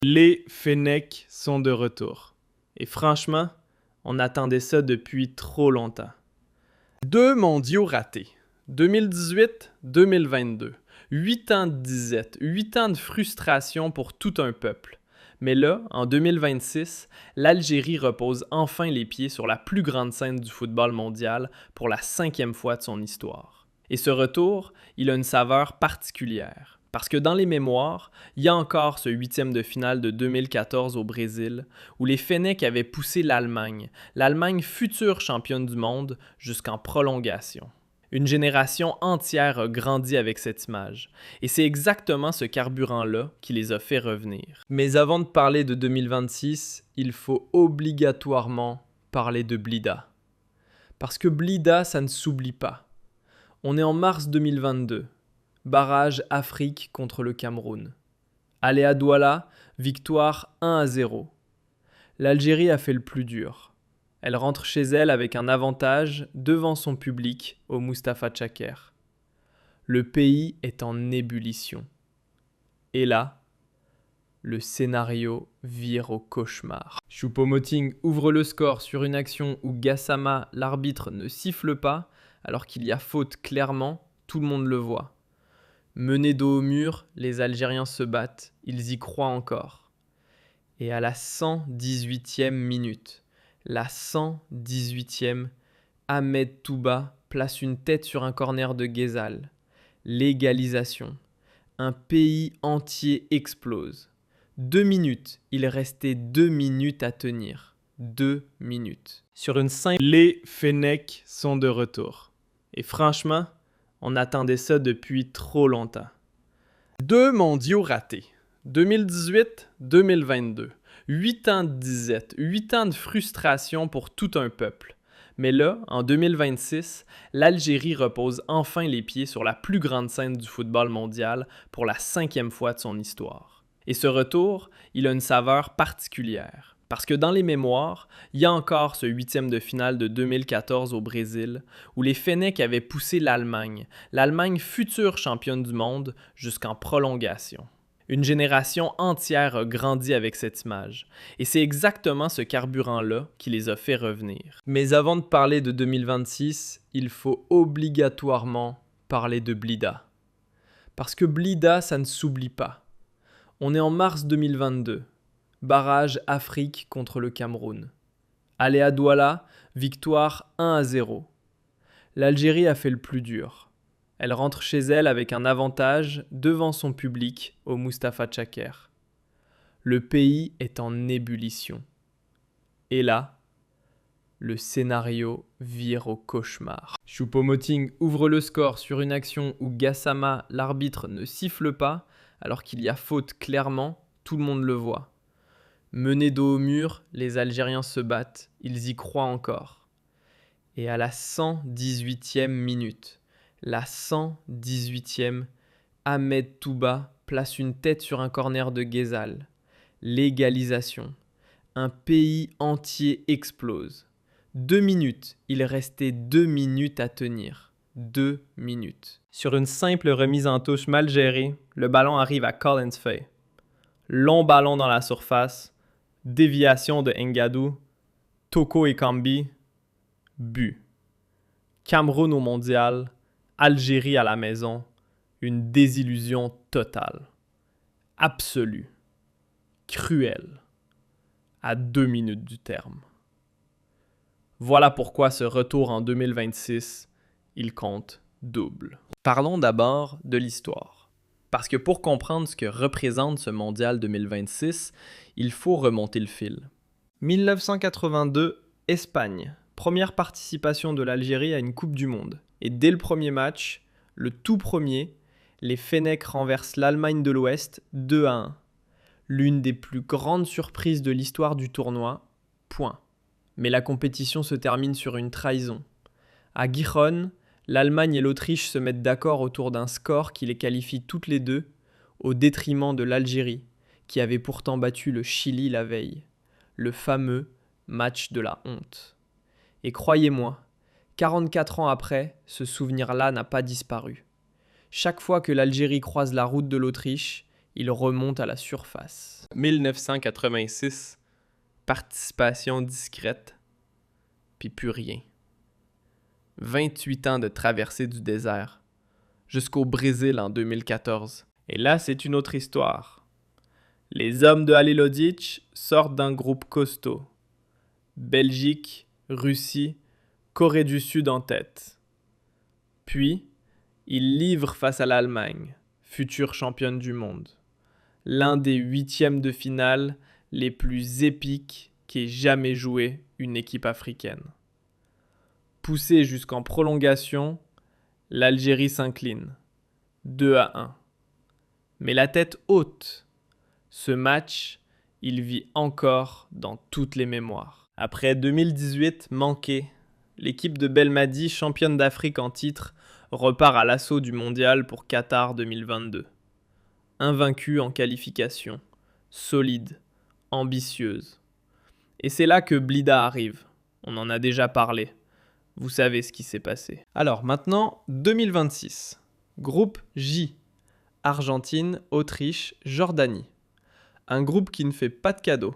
Les Fennecs sont de retour. Et franchement, on attendait ça depuis trop longtemps. 2 mondiaux ratés. 2018-2022. 8 ans de disette, 8 ans de frustration pour tout un peuple. Mais là, en 2026, l'Algérie repose enfin les pieds sur la plus grande scène du football mondial pour la 5e fois de son histoire. Et ce retour, il a une saveur particulière. Parce que dans les mémoires, il y a encore ce 8e de finale de 2014 au Brésil, où les Fennecs avaient poussé l'Allemagne future championne du monde, jusqu'en prolongation. Une génération entière a grandi avec cette image, et c'est exactement ce carburant-là qui les a fait revenir. Mais avant de parler de 2026, il faut obligatoirement parler de Blida. Parce que Blida, ça ne s'oublie pas. On est en mars 2022. Barrage Afrique contre le Cameroun. Aller à Douala, victoire 1-0. L'Algérie a fait le plus dur. Elle rentre chez elle avec un avantage devant son public au Mustapha Tchaker. Le pays est en ébullition. Et là, le scénario vire au cauchemar. Choupo-Moting ouvre le score sur une action où Gassama, l'arbitre, ne siffle pas, alors qu'il y a faute clairement, tout le monde le voit. Menés dos au mur, les Algériens se battent, ils y croient encore. Et à la 118e minute, la 118e, Ahmed Touba place une tête sur un corner de Ghezal. L'égalisation. Un pays entier explose. 2 minutes, il restait 2 minutes à tenir. 2 minutes. Sur une simple... Les Fennecs sont de retour. Et franchement, on attendait ça depuis trop longtemps. 2 mondiaux ratés. 2018-2022. 8 ans de disette, 8 ans de frustration pour tout un peuple. Mais là, en 2026, l'Algérie repose enfin les pieds sur la plus grande scène du football mondial pour la 5e fois de son histoire. Et ce retour, il a une saveur particulière. Parce que dans les mémoires, il y a encore ce 8e de finale de 2014 au Brésil, où les Fennecs avaient poussé l'Allemagne future championne du monde, jusqu'en prolongation. Une génération entière a grandi avec cette image, et c'est exactement ce carburant-là qui les a fait revenir. Mais avant de parler de 2026, il faut obligatoirement parler de Blida. Parce que Blida, ça ne s'oublie pas. On est en mars 2022. Barrage Afrique contre le Cameroun. Aller à Douala, victoire 1-0. L'Algérie a fait le plus dur. Elle rentre chez elle avec un avantage devant son public au Mustapha Tchaker. Le pays est en ébullition. Et là, le scénario vire au cauchemar. Choupo-Moting ouvre le score sur une action où Gassama, l'arbitre, ne siffle pas, alors qu'il y a faute clairement, tout le monde le voit. Menés dos au mur, les Algériens se battent, ils y croient encore. Et à la 118e minute, la 118e, Ahmed Touba place une tête sur un corner de Ghezal. L'égalisation. Un pays entier explose. 2 minutes, il restait 2 minutes à tenir. 2 minutes. Sur une simple remise en touche mal gérée, le ballon arrive à Collins Fay. Long ballon dans la surface. Déviation de Ngadou, Toko Ekambi, but. Cameroun au mondial, Algérie à la maison, une désillusion totale. Absolue. Cruelle. À 2 minutes du terme. Voilà pourquoi ce retour en 2026, il compte double. Parlons d'abord de l'histoire. Parce que pour comprendre ce que représente ce mondial 2026, il faut remonter le fil. 1982, Espagne. Première participation de l'Algérie à une Coupe du Monde. Et dès le premier match, le tout premier, les Fennecs renversent l'Allemagne de l'Ouest 2-1. L'une des plus grandes surprises de l'histoire du tournoi, point. Mais la compétition se termine sur une trahison. À Gijón, l'Allemagne et l'Autriche se mettent d'accord autour d'un score qui les qualifie toutes les deux, au détriment de l'Algérie, qui avait pourtant battu le Chili la veille. Le fameux match de la honte. Et croyez-moi, 44 ans après, ce souvenir-là n'a pas disparu. Chaque fois que l'Algérie croise la route de l'Autriche, il remonte à la surface. 1986, participation discrète, puis plus rien. 28 ans de traversée du désert, jusqu'au Brésil en 2014. Et là, c'est une autre histoire. Les hommes de Halilhodžić sortent d'un groupe costaud. Belgique, Russie, Corée du Sud en tête. Puis, ils livrent face à l'Allemagne, future championne du monde. L'un des huitièmes de finale les plus épiques qu'ait jamais joué une équipe africaine. Poussé jusqu'en prolongation, l'Algérie s'incline, 2-1. Mais la tête haute, ce match, il vit encore dans toutes les mémoires. Après 2018 manqué, l'équipe de Belmadi, championne d'Afrique en titre, repart à l'assaut du mondial pour Qatar 2022. Invaincue en qualification, solide, ambitieuse. Et c'est là que Blida arrive. On en a déjà parlé. Vous savez ce qui s'est passé. Alors maintenant, 2026. Groupe J. Argentine, Autriche, Jordanie. Un groupe qui ne fait pas de cadeaux.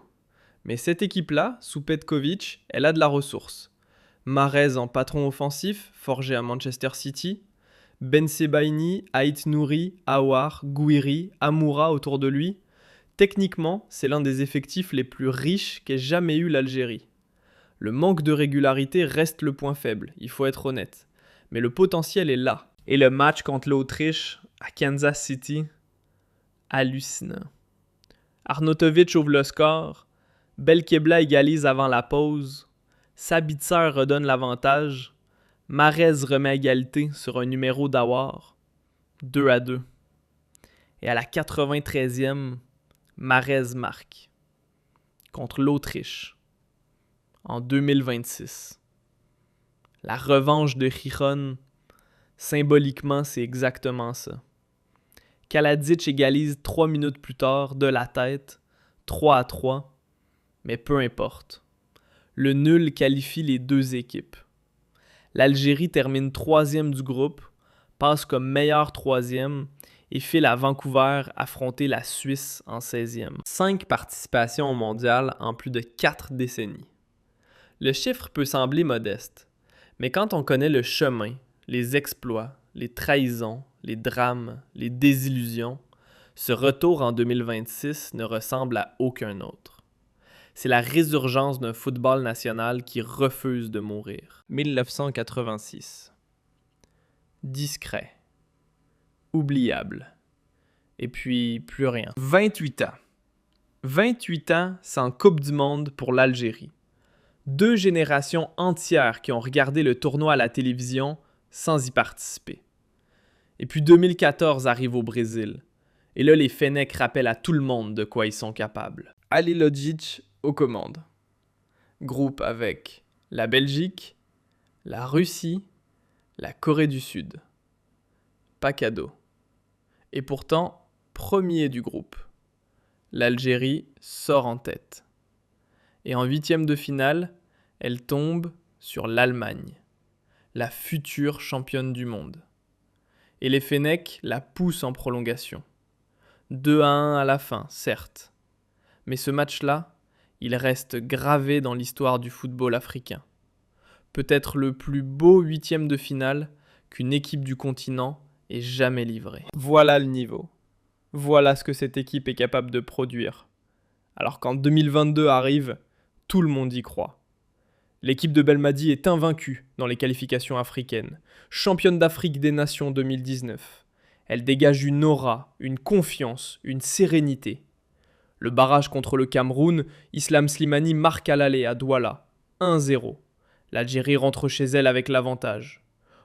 Mais cette équipe-là, sous Petkovic, elle a de la ressource. Mahrez en patron offensif, forgé à Manchester City. Ben Sebaini, Ait Nouri, Aouar, Gouiri, Amoura autour de lui. Techniquement, c'est l'un des effectifs les plus riches qu'ait jamais eu l'Algérie. Le manque de régularité reste le point faible, il faut être honnête. Mais le potentiel est là. Et le match contre l'Autriche, à Kansas City, hallucinant. Arnautovic ouvre le score, Belkebla égalise avant la pause, Sabitzer redonne l'avantage, Mahrez remet à égalité sur un numéro d'Aouar, 2-2. Et à la 93e, Mahrez marque contre l'Autriche en 2026. La revanche de Gijon, symboliquement, c'est exactement ça. Kaladzic égalise 3 minutes plus tard de la tête, 3-3, mais peu importe. Le nul qualifie les deux équipes. L'Algérie termine 3e du groupe, passe comme meilleur 3e et file à Vancouver affronter la Suisse en 16e. 5 participations au mondial en plus de 4 décennies. Le chiffre peut sembler modeste, mais quand on connaît le chemin, les exploits, les trahisons, les drames, les désillusions, ce retour en 2026 ne ressemble à aucun autre. C'est la résurgence d'un football national qui refuse de mourir. 1986. Discret. Oubliable. Et puis, plus rien. 28 ans. 28 ans sans Coupe du Monde pour l'Algérie. 2 générations entières qui ont regardé le tournoi à la télévision sans y participer. Et puis 2014 arrive au Brésil. Et là, les Fennecs rappellent à tout le monde de quoi ils sont capables. Halilhodžić aux commandes. Groupe avec la Belgique, la Russie, la Corée du Sud. Pas cadeau. Et pourtant, premier du groupe. L'Algérie sort en tête. Et en 8e de finale, elle tombe sur l'Allemagne, la future championne du monde. Et les Fennecs la poussent en prolongation. 2-1 à la fin, certes. Mais ce match-là, il reste gravé dans l'histoire du football africain. Peut-être le plus beau 8e de finale qu'une équipe du continent ait jamais livré. Voilà le niveau. Voilà ce que cette équipe est capable de produire. Alors qu'en 2022 arrive, tout le monde y croit. L'équipe de Belmadi est invaincue dans les qualifications africaines, championne d'Afrique des Nations 2019. Elle dégage une aura, une confiance, une sérénité. Le barrage contre le Cameroun, Islam Slimani marque à l'aller à Douala, 1-0. L'Algérie rentre chez elle avec l'avantage.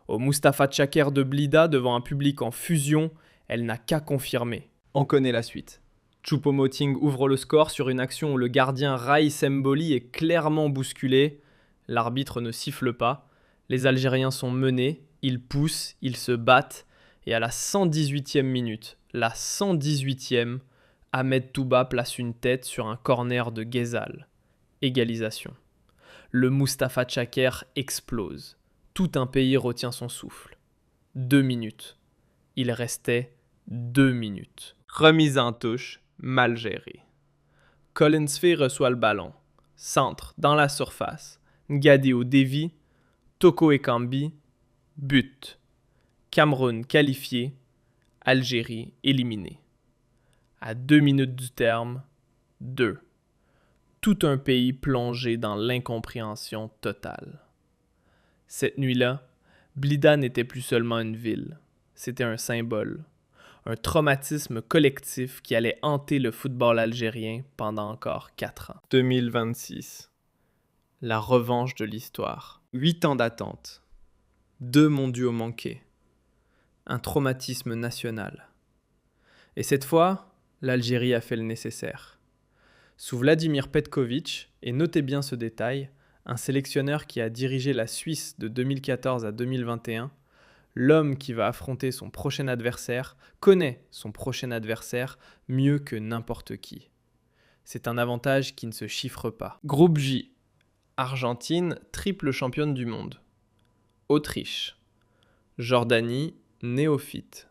Au Mustapha Tchaker de Blida, devant un public en fusion, elle n'a qu'à confirmer. On connaît la suite. Choupo-Moting ouvre le score sur une action où le gardien Rai Semboli est clairement bousculé. L'arbitre ne siffle pas. Les Algériens sont menés, ils poussent, ils se battent. Et à la 118e minute, la 118e, Ahmed Touba place une tête sur un corner de Ghezal. Égalisation. Le Mustapha Tchaker explose. Tout un pays retient son souffle. 2 minutes. Il restait 2 minutes. Remise en touche, mal gérée. Collins Fay reçoit le ballon. Centre, dans la surface. Ngadi au dévie. Toko Ekambi. But. Cameroun qualifié. Algérie éliminée. À 2 minutes du terme, 2. Tout un pays plongé dans l'incompréhension totale. Cette nuit-là, Blida n'était plus seulement une ville, c'était un symbole, un traumatisme collectif qui allait hanter le football algérien pendant encore 4 ans. 2026. La revanche de l'histoire. 8 ans d'attente. 2 mondiaux manqués. Un traumatisme national. Et cette fois, l'Algérie a fait le nécessaire. Sous Vladimir Petković, et notez bien ce détail, un sélectionneur qui a dirigé la Suisse de 2014 à 2021, l'homme qui va affronter son prochain adversaire connaît son prochain adversaire mieux que n'importe qui. C'est un avantage qui ne se chiffre pas. Groupe J. Argentine, triple championne du monde. Autriche. Jordanie, néophyte.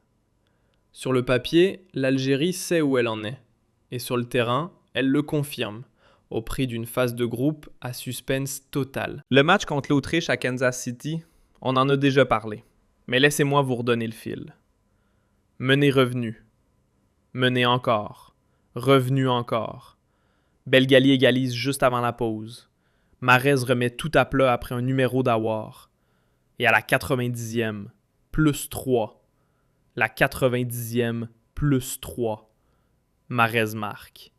Sur le papier, l'Algérie sait où elle en est. Et sur le terrain, elle le confirme, au prix d'une phase de groupe à suspense total. Le match contre l'Autriche à Kansas City, on en a déjà parlé. Mais laissez-moi vous redonner le fil. Mené revenu. Mené encore. Revenu encore. Belgali égalise juste avant la pause. Mahrez remet tout à plat après un numéro d'Awar. Et à la 90e, plus 3. La 90e, plus 3. Mahrez marque.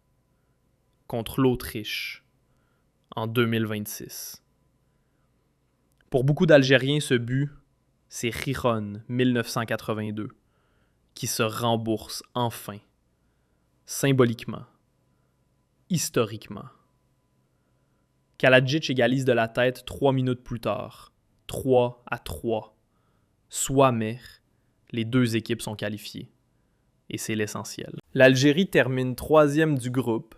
Contre l'Autriche. En 2026. Pour beaucoup d'Algériens, ce but, c'est Rijon 1982, qui se rembourse enfin. Symboliquement. Historiquement. Kalajic égalise de la tête 3 minutes plus tard. 3-3. Soit mais, les deux équipes sont qualifiées. Et c'est l'essentiel. L'Algérie termine 3e du groupe,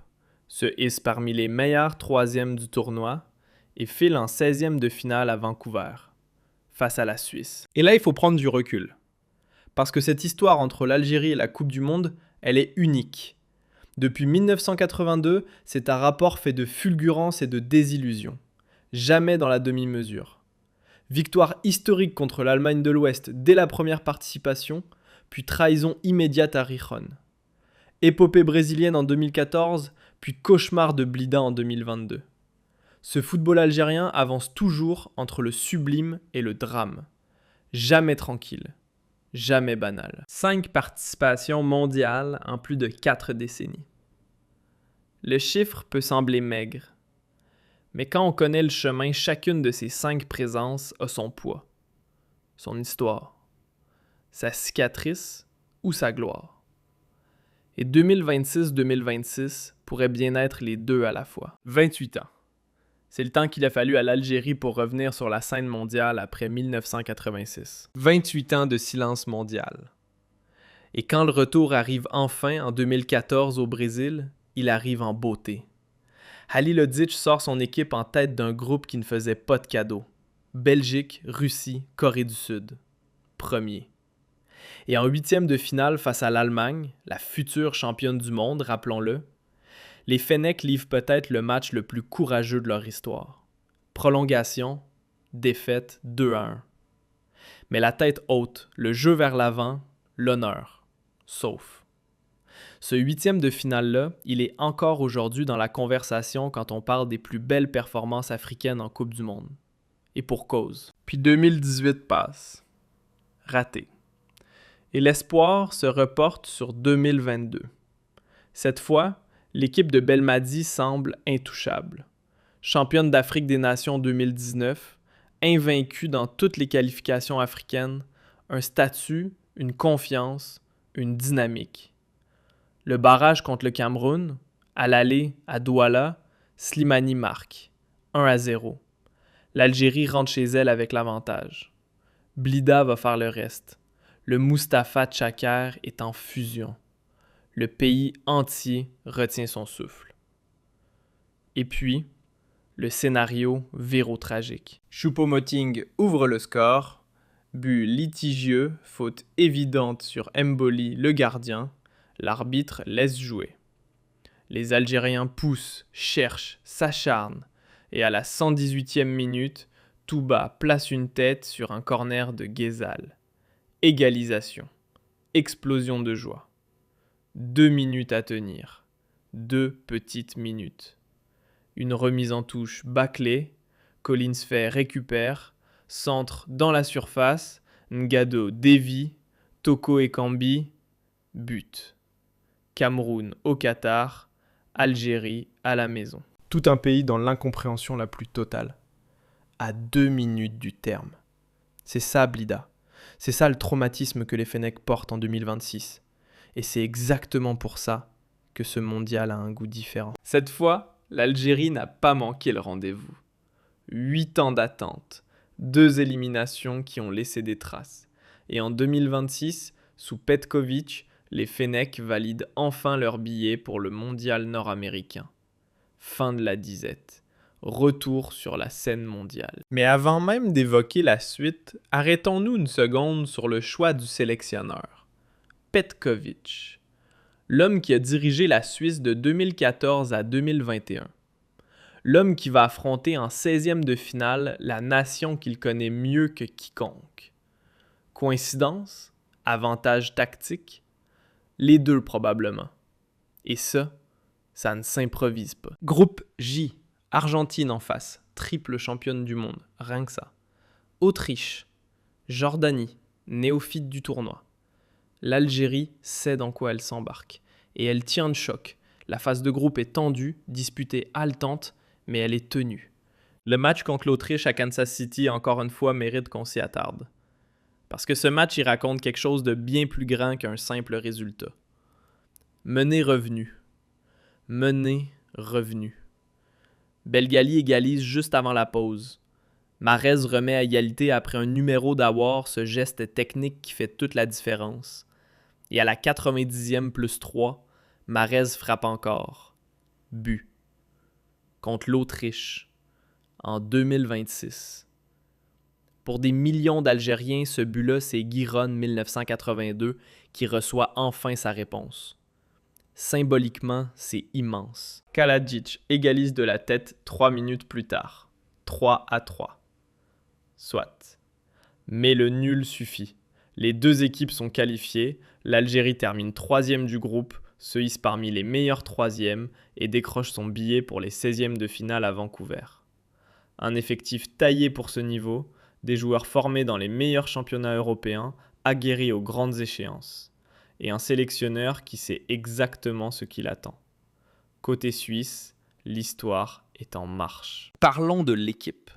se hisse parmi les meilleurs 3e du tournoi et file en 16e de finale à Vancouver, face à la Suisse. Et là, il faut prendre du recul. Parce que cette histoire entre l'Algérie et la Coupe du Monde, elle est unique. Depuis 1982, c'est un rapport fait de fulgurance et de désillusion. Jamais dans la demi-mesure. Victoire historique contre l'Allemagne de l'Ouest dès la première participation, puis trahison immédiate à Rijon. Épopée brésilienne en 2014, puis cauchemar de Blida en 2022. Ce football algérien avance toujours entre le sublime et le drame. Jamais tranquille, jamais banal. 5 participations mondiales en plus de 4 décennies. Le chiffre peut sembler maigre, mais quand on connaît le chemin, chacune de ces 5 présences a son poids, son histoire, sa cicatrice ou sa gloire. Et 2026-2026 pourrait bien être les deux à la fois. 28 ans. C'est le temps qu'il a fallu à l'Algérie pour revenir sur la scène mondiale après 1986. 28 ans de silence mondial. Et quand le retour arrive enfin en 2014 au Brésil, il arrive en beauté. Halilhodžić sort son équipe en tête d'un groupe qui ne faisait pas de cadeaux. Belgique, Russie, Corée du Sud. Premier. Et en 8e de finale face à l'Allemagne, la future championne du monde, rappelons-le, les Fennecs livrent peut-être le match le plus courageux de leur histoire. Prolongation, défaite 2-1. Mais la tête haute, le jeu vers l'avant, l'honneur. Sauf. Ce 8e de finale-là, il est encore aujourd'hui dans la conversation quand on parle des plus belles performances africaines en Coupe du Monde. Et pour cause. Puis 2018 passe. Raté. Et l'espoir se reporte sur 2022. Cette fois, l'équipe de Belmadi semble intouchable. Championne d'Afrique des Nations 2019, invaincue dans toutes les qualifications africaines, un statut, une confiance, une dynamique. Le barrage contre le Cameroun, à l'aller à Douala, Slimani marque, 1-0. L'Algérie rentre chez elle avec l'avantage. Blida va faire le reste. Le Mustapha Tchaker est en fusion. Le pays entier retient son souffle. Et puis, le scénario vire au tragique. Choupo-Moting ouvre le score. But litigieux, faute évidente sur Mboli, le gardien. L'arbitre laisse jouer. Les Algériens poussent, cherchent, s'acharnent, et à la 118e minute, Touba place une tête sur un corner de Ghezal. Égalisation. Explosion de joie. 2 minutes à tenir. 2 petites minutes. Une remise en touche bâclée. Collins fait récupère. Centre dans la surface. Ngado dévie. Toko Ekambi. But. Cameroun au Qatar. Algérie à la maison. Tout un pays dans l'incompréhension la plus totale. À 2 minutes du terme. C'est ça, Blida. C'est ça le traumatisme que les Fennecs portent en 2026. Et c'est exactement pour ça que ce mondial a un goût différent. Cette fois, l'Algérie n'a pas manqué le rendez-vous. 8 ans d'attente, 2 éliminations qui ont laissé des traces. Et en 2026, sous Petkovic, les Fennecs valident enfin leur billet pour le mondial nord-américain. Fin de la disette. Retour sur la scène mondiale. Mais avant même d'évoquer la suite, arrêtons-nous une seconde sur le choix du sélectionneur. Petkovic, l'homme qui a dirigé la Suisse de 2014 à 2021. L'homme qui va affronter en 16e de finale la nation qu'il connaît mieux que quiconque. Coïncidence? Avantage tactique? Les deux probablement. Et ça ne s'improvise pas. Groupe J. Argentine en face, triple championne du monde, rien que ça. Autriche, Jordanie, néophyte du tournoi. L'Algérie sait dans quoi elle s'embarque. Et elle tient le choc. La phase de groupe est tendue, disputée haletante, mais elle est tenue. Le match contre l'Autriche à Kansas City, encore une fois, mérite qu'on s'y attarde. Parce que ce match, il raconte quelque chose de bien plus grand qu'un simple résultat. Mener-revenu. Mener-revenu. Belgali égalise juste avant la pause. Marez remet à égalité après un numéro d'avoir ce geste technique qui fait toute la différence. Et à la 90e plus 3, Marez frappe encore. But. Contre l'Autriche. En 2026. Pour des millions d'Algériens, ce but-là, c'est Giron 1982 qui reçoit enfin sa réponse. Symboliquement, c'est immense. Kalajic égalise de la tête 3 minutes plus tard. 3-3. Soit. Mais le nul suffit. Les deux équipes sont qualifiées. L'Algérie termine 3e du groupe, se hisse parmi les meilleurs 3e et décroche son billet pour les 16e de finale à Vancouver. Un effectif taillé pour ce niveau, des joueurs formés dans les meilleurs championnats européens, aguerris aux grandes échéances. Et un sélectionneur qui sait exactement ce qu'il attend. Côté suisse, l'histoire est en marche. Parlons de l'équipe.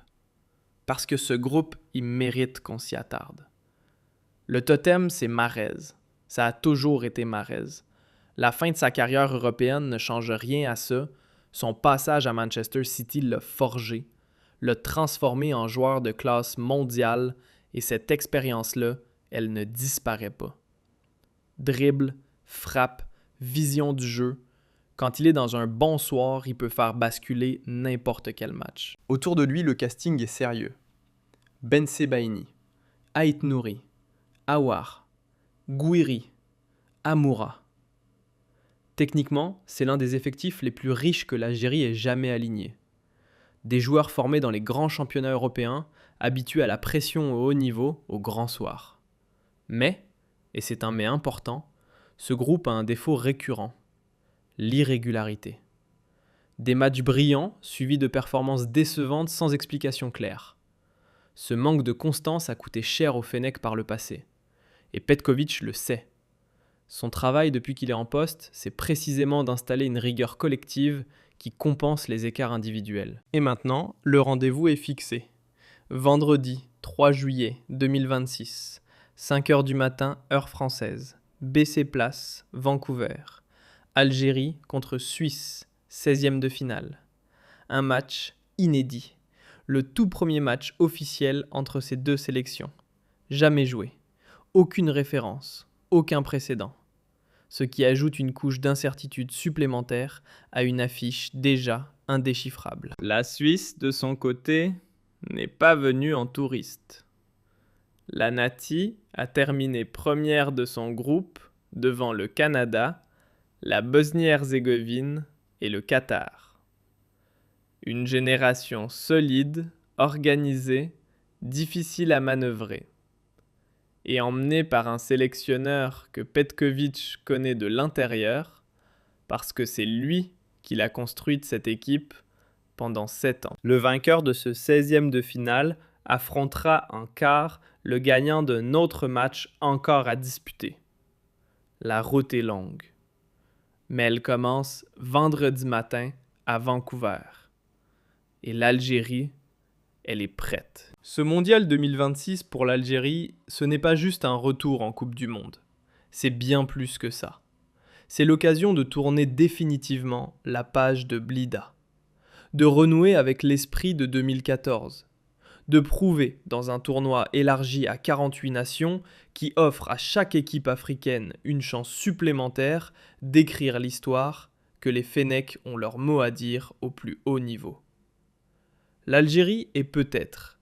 Parce que ce groupe, il mérite qu'on s'y attarde. Le totem, c'est Marez. Ça a toujours été Marez. La fin de sa carrière européenne ne change rien à ça. Son passage à Manchester City l'a forgé, l'a transformé en joueur de classe mondiale et cette expérience-là, elle ne disparaît pas. Dribble, frappe, vision du jeu. Quand il est dans un bon soir, il peut faire basculer n'importe quel match. Autour de lui, le casting est sérieux. Ben Sebaini, Ait Nouri, Aouar, Gouiri, Amoura. Techniquement, c'est l'un des effectifs les plus riches que l'Algérie ait jamais aligné. Des joueurs formés dans les grands championnats européens, habitués à la pression au haut niveau, au grand soir. Mais, et c'est un mais important, ce groupe a un défaut récurrent, l'irrégularité. Des matchs brillants suivis de performances décevantes sans explication claire. Ce manque de constance a coûté cher aux Fennecs par le passé. Et Petkovic le sait. Son travail depuis qu'il est en poste, c'est précisément d'installer une rigueur collective qui compense les écarts individuels. Et maintenant, le rendez-vous est fixé. Vendredi 3 juillet 2026, 5h du matin, heure française. BC Place, Vancouver. Algérie contre Suisse, 16e de finale. Un match inédit. Le tout premier match officiel entre ces deux sélections. Jamais joué. Aucune référence, aucun précédent. Ce qui ajoute une couche d'incertitude supplémentaire à une affiche déjà indéchiffrable. La Suisse, de son côté, n'est pas venue en touriste. La Nati a terminé première de son groupe devant le Canada, la Bosnie-Herzégovine et le Qatar. Une génération solide, organisée, difficile à manœuvrer. Et emmenée par un sélectionneur que Petković connaît de l'intérieur, parce que c'est lui qui l'a construite cette équipe pendant 7 ans. Le vainqueur de ce 16e de finale affrontera en quart le gagnant d'un autre match encore à disputer. La route est longue, mais elle commence vendredi matin à Vancouver. Et l'Algérie, elle est prête. Ce mondial 2026 pour l'Algérie, ce n'est pas juste un retour en Coupe du Monde. C'est bien plus que ça. C'est l'occasion de tourner définitivement la page de Blida, de renouer avec l'esprit de 2014, de prouver dans un tournoi élargi à 48 nations qui offre à chaque équipe africaine une chance supplémentaire d'écrire l'histoire que les Fennecs ont leur mot à dire au plus haut niveau. L'Algérie est peut-être,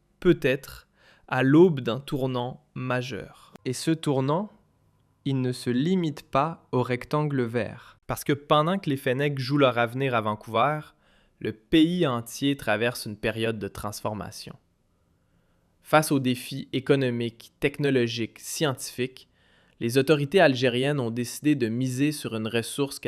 à l'aube d'un tournant majeur. Et ce tournant, il ne se limite pas au rectangle vert. Parce que pendant que les Fennecs jouent leur avenir à Vancouver, le pays entier traverse une période de transformation. Face aux défis économiques, technologiques, scientifiques, les autorités algériennes ont décidé de miser sur une ressource